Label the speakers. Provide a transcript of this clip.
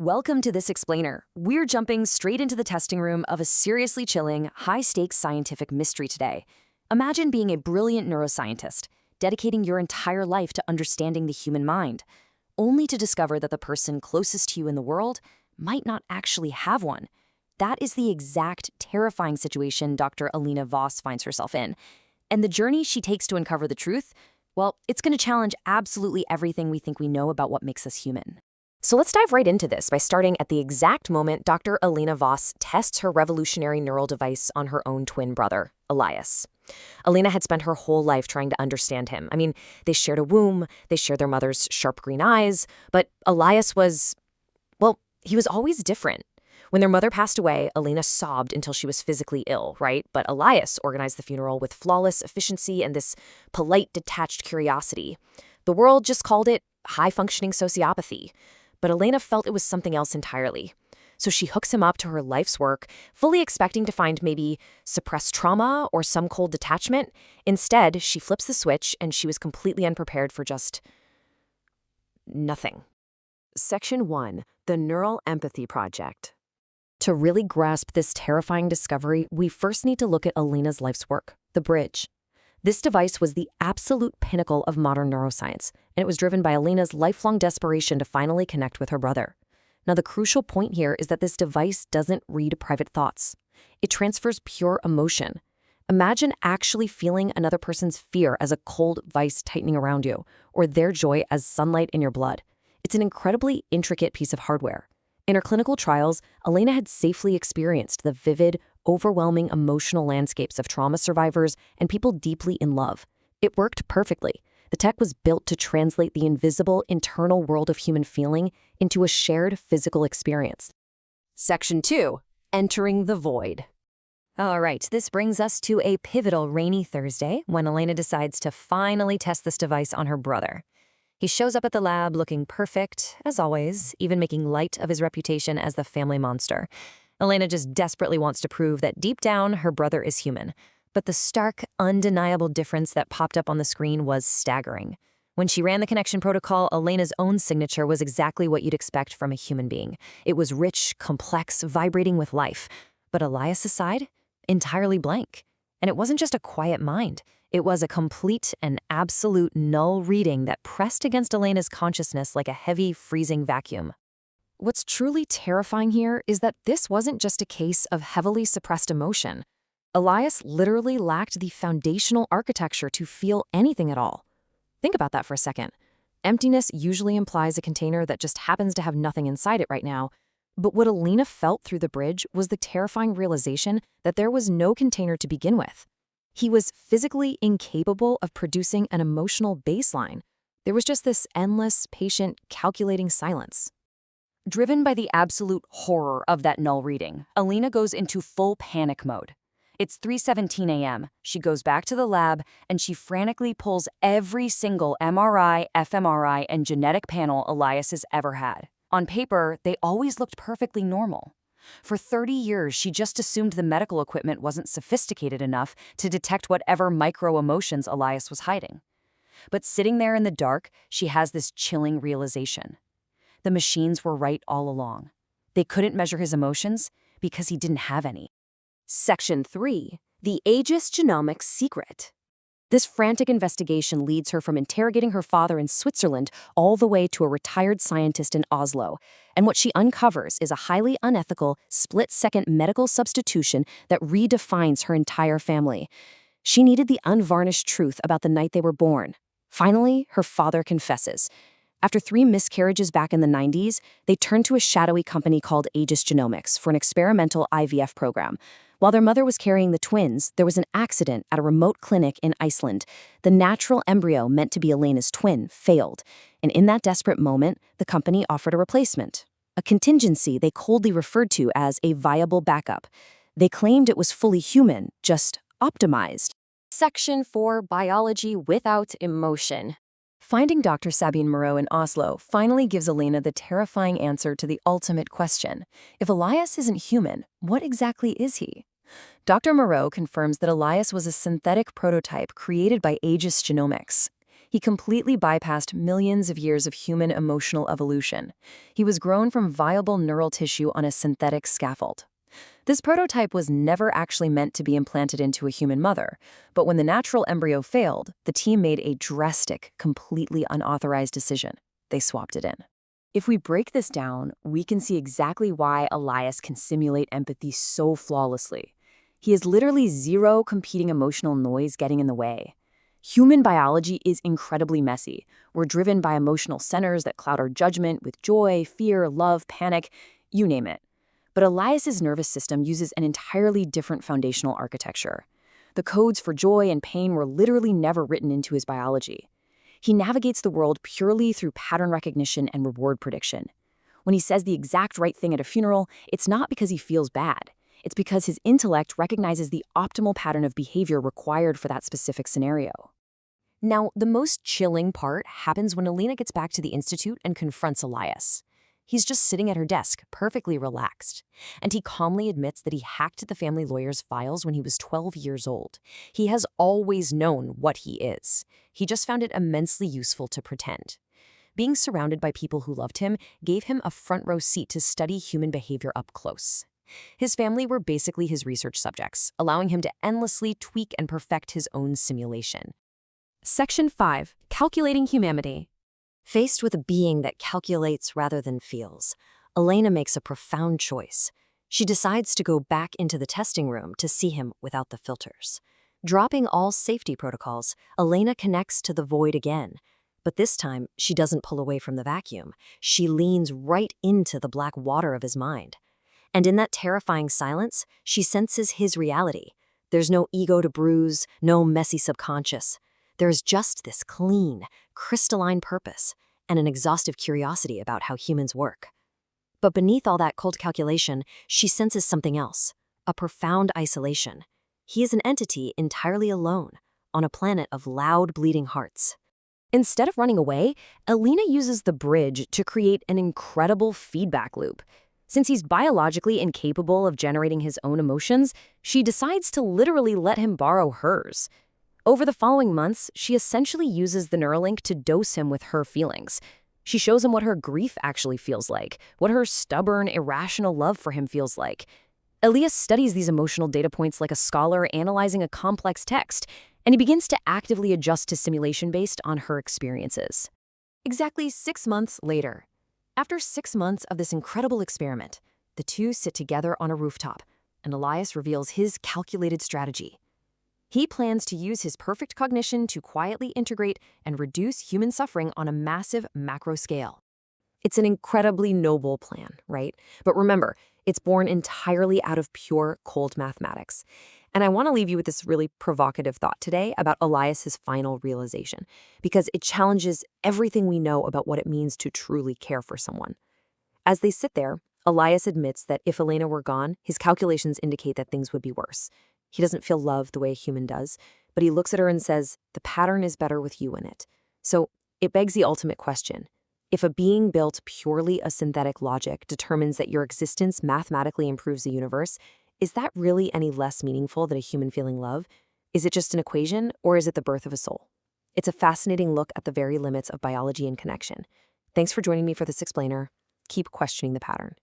Speaker 1: Welcome to This Explainer. We're jumping straight into the testing room of a seriously chilling, high-stakes scientific mystery today. Imagine being a brilliant neuroscientist, dedicating your entire life to understanding the human mind, only to discover that the person closest to you in the world might not actually have one. That is the exact terrifying situation Dr. Elena Voss finds herself in. And the journey she takes to uncover the truth, well, it's going to challenge absolutely everything we think we know about what makes us human. So let's dive right into this by starting at the exact moment Dr. Elena Voss tests her revolutionary neural device on her own twin brother, Elias. Elena had spent her whole life trying to understand him. They shared a womb, they shared their mother's sharp green eyes, but Elias was, he was always different. When their mother passed away, Elena sobbed until she was physically ill, right? But Elias organized the funeral with flawless efficiency and this polite, detached curiosity. The world just called it high-functioning sociopathy. But Elena felt it was something else entirely. So she hooks him up to her life's work, fully expecting to find maybe suppressed trauma or some cold detachment. Instead, she flips the switch and she was completely unprepared for just nothing. Section 1. The Neural Empathy Project. To really grasp this terrifying discovery, we first need to look at Elena's life's work, the bridge. This device was the absolute pinnacle of modern neuroscience, and it was driven by Elena's lifelong desperation to finally connect with her brother. Now, the crucial point here is that this device doesn't read private thoughts. It transfers pure emotion. Imagine actually feeling another person's fear as a cold vice tightening around you, or their joy as sunlight in your blood. It's an incredibly intricate piece of hardware. In her clinical trials, Elena had safely experienced the vivid, overwhelming emotional landscapes of trauma survivors and people deeply in love. It worked perfectly. The tech was built to translate the invisible, internal world of human feeling into a shared physical experience. Section 2. Entering the void. All right, this brings us to a pivotal rainy Thursday when Elena decides to finally test this device on her brother. He shows up at the lab looking perfect, as always, even making light of his reputation as the family monster. Elena just desperately wants to prove that deep down, her brother is human. But the stark, undeniable difference that popped up on the screen was staggering. When she ran the connection protocol, Elena's own signature was exactly what you'd expect from a human being. It was rich, complex, vibrating with life. But Elias' side? Entirely blank. And it wasn't just a quiet mind. It was a complete and absolute null reading that pressed against Elena's consciousness like a heavy, freezing vacuum. What's truly terrifying here is that this wasn't just a case of heavily suppressed emotion. Elias literally lacked the foundational architecture to feel anything at all. Think about that for a second. Emptiness usually implies a container that just happens to have nothing inside it right now. But what Elena felt through the bridge was the terrifying realization that there was no container to begin with. He was physically incapable of producing an emotional baseline. There was just this endless, patient, calculating silence. Driven by the absolute horror of that null reading, Elena goes into full panic mode. It's 3:17 a.m. She goes back to the lab, and she frantically pulls every single MRI, fMRI, and genetic panel Elias has ever had. On paper, they always looked perfectly normal. For 30 years, she just assumed the medical equipment wasn't sophisticated enough to detect whatever micro-emotions Elias was hiding. But sitting there in the dark, she has this chilling realization. The machines were right all along. They couldn't measure his emotions because he didn't have any. Section 3. The Aegis Genomics Secret. This frantic investigation leads her from interrogating her father in Switzerland all the way to a retired scientist in Oslo. And what she uncovers is a highly unethical, split-second medical substitution that redefines her entire family. She needed the unvarnished truth about the night they were born. Finally, her father confesses. After 3 miscarriages back in the 90s, they turned to a shadowy company called Aegis Genomics for an experimental IVF program. While their mother was carrying the twins, there was an accident at a remote clinic in Iceland. The natural embryo meant to be Elena's twin failed, and in that desperate moment, the company offered a replacement, a contingency they coldly referred to as a viable backup. They claimed it was fully human, just optimized. Section 4. Biology without emotion. Finding Dr. Sabine Moreau in Oslo finally gives Elena the terrifying answer to the ultimate question. If Elias isn't human, what exactly is he? Dr. Moreau confirms that Elias was a synthetic prototype created by Aegis Genomics. He completely bypassed millions of years of human emotional evolution. He was grown from viable neural tissue on a synthetic scaffold. This prototype was never actually meant to be implanted into a human mother, but when the natural embryo failed, the team made a drastic, completely unauthorized decision. They swapped it in. If we break this down, we can see exactly why Elias can simulate empathy so flawlessly. He has literally zero competing emotional noise getting in the way. Human biology is incredibly messy. We're driven by emotional centers that cloud our judgment with joy, fear, love, panic, you name it. But Elias's nervous system uses an entirely different foundational architecture. The codes for joy and pain were literally never written into his biology. He navigates the world purely through pattern recognition and reward prediction. When he says the exact right thing at a funeral, it's not because he feels bad. It's because his intellect recognizes the optimal pattern of behavior required for that specific scenario. Now, the most chilling part happens when Elena gets back to the institute and confronts Elias. He's just sitting at her desk, perfectly relaxed. And he calmly admits that he hacked the family lawyer's files when he was 12 years old. He has always known what he is. He just found it immensely useful to pretend. Being surrounded by people who loved him gave him a front-row seat to study human behavior up close. His family were basically his research subjects, allowing him to endlessly tweak and perfect his own simulation. Section 5. Calculating Humanity. Faced with a being that calculates rather than feels, Elena makes a profound choice. She decides to go back into the testing room to see him without the filters. Dropping all safety protocols, Elena connects to the void again. But this time, she doesn't pull away from the vacuum. She leans right into the black water of his mind. And in that terrifying silence, she senses his reality. There's no ego to bruise, no messy subconscious. There is just this clean, crystalline purpose and an exhaustive curiosity about how humans work. But beneath all that cold calculation, she senses something else, a profound isolation. He is an entity entirely alone, on a planet of loud, bleeding hearts. Instead of running away, Elena uses the bridge to create an incredible feedback loop. Since he's biologically incapable of generating his own emotions, she decides to literally let him borrow hers. Over the following months, she essentially uses the Neuralink to dose him with her feelings. She shows him what her grief actually feels like, what her stubborn, irrational love for him feels like. Elias studies these emotional data points like a scholar analyzing a complex text, and he begins to actively adjust his simulation based on her experiences. Exactly 6 months later, after 6 months of this incredible experiment, the two sit together on a rooftop, and Elias reveals his calculated strategy. He plans to use his perfect cognition to quietly integrate and reduce human suffering on a massive macro scale. It's an incredibly noble plan, right? But remember, it's born entirely out of pure cold mathematics. And I want to leave you with this really provocative thought today about Elias's final realization, because it challenges everything we know about what it means to truly care for someone. As they sit there, Elias admits that if Elena were gone, his calculations indicate that things would be worse. He doesn't feel love the way a human does, but he looks at her and says, the pattern is better with you in it. So it begs the ultimate question. If a being built purely of synthetic logic determines that your existence mathematically improves the universe, is that really any less meaningful than a human feeling love? Is it just an equation, or is it the birth of a soul? It's a fascinating look at the very limits of biology and connection. Thanks for joining me for this explainer. Keep questioning the pattern.